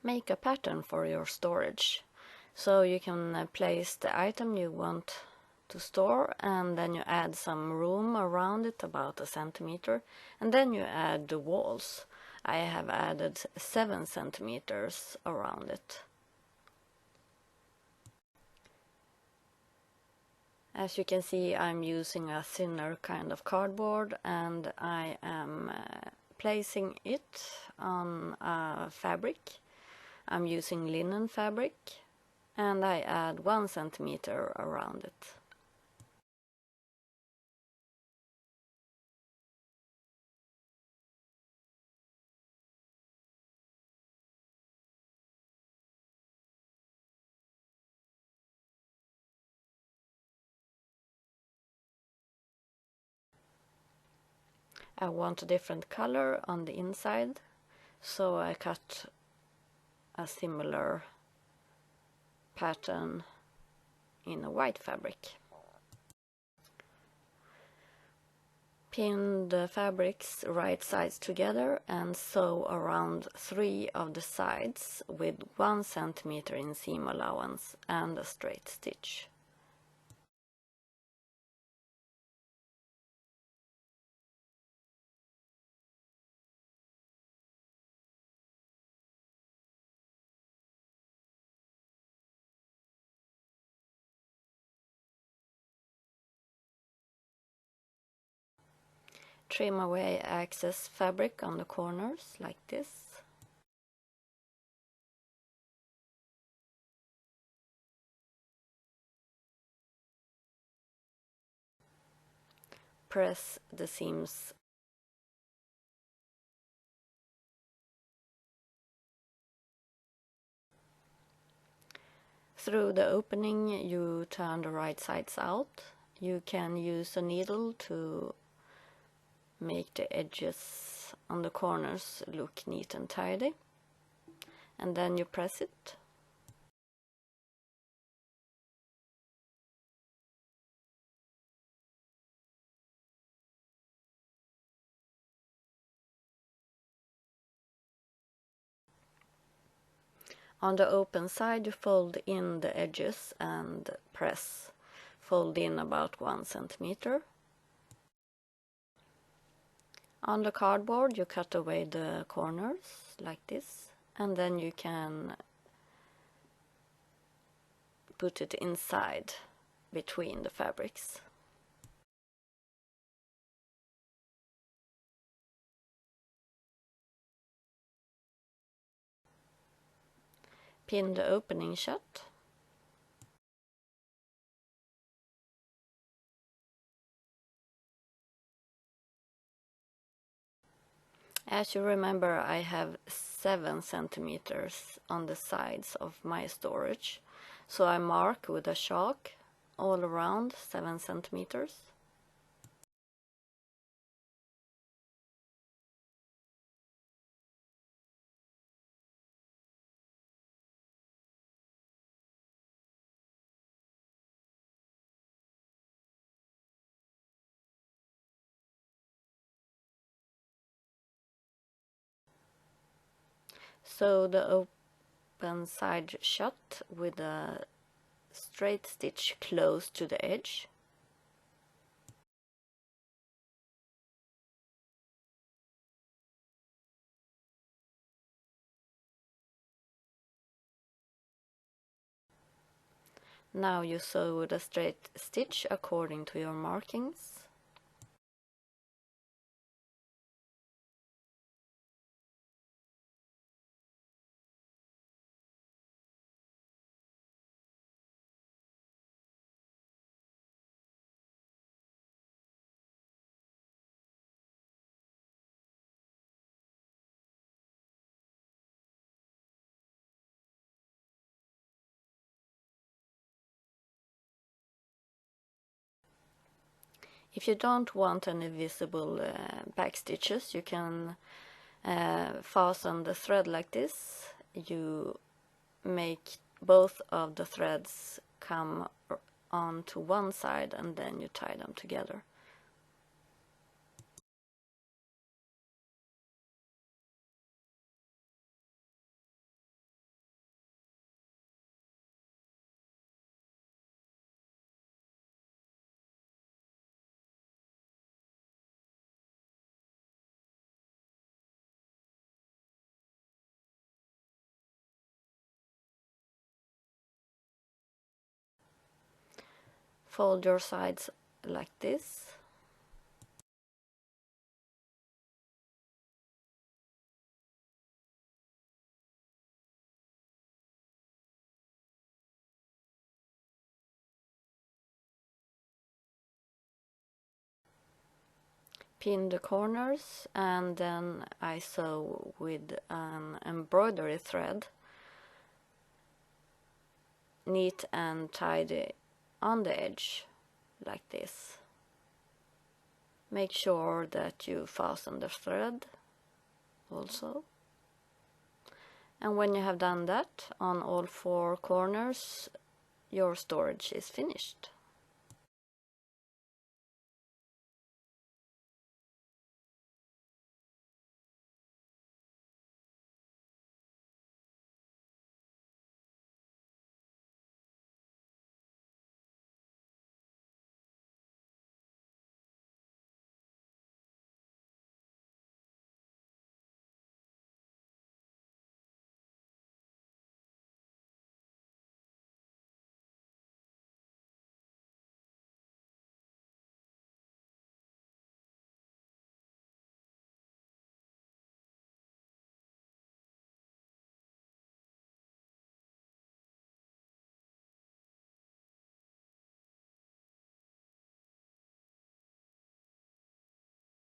make a pattern for your storage. So you can place the item you want to store, and then you add some room around it, about a centimeter, and then you add the walls. I have added 7 centimeters around it. As you can see, I'm using a thinner kind of cardboard, and I am placing it on a fabric. I'm using linen fabric, and I add 1 centimeter around it. I want a different color on the inside, so I cut a similar pattern in a white fabric. Pin the fabrics right sides together and sew around 3 of the sides with 1 centimeter in seam allowance and a straight stitch. Trim away excess fabric on the corners like this. Press the seams through the opening. You turn the right sides out. You can use a needle to make the edges on the corners look neat and tidy, and then you press it. On the open side, you fold in the edges and press. Fold in about 1 centimeter. On the cardboard, you cut away the corners like this, and then you can put it inside between the fabrics. Pin the opening shut. As you remember, I have 7 centimeters on the sides of my storage, so I mark with a chalk all around 7 centimeters. Sew the open side shut with a straight stitch close to the edge. Now you sew the straight stitch according to your markings. If you don't want any visible back stitches, you can fasten the thread like this. You make both of the threads come onto one side and then you tie them together. Fold your sides like this. Pin the corners, and then I sew with an embroidery thread, neat and tidy on the edge like this. Make sure that you fasten the thread also. And when you have done that on all 4 corners, your storage is finished.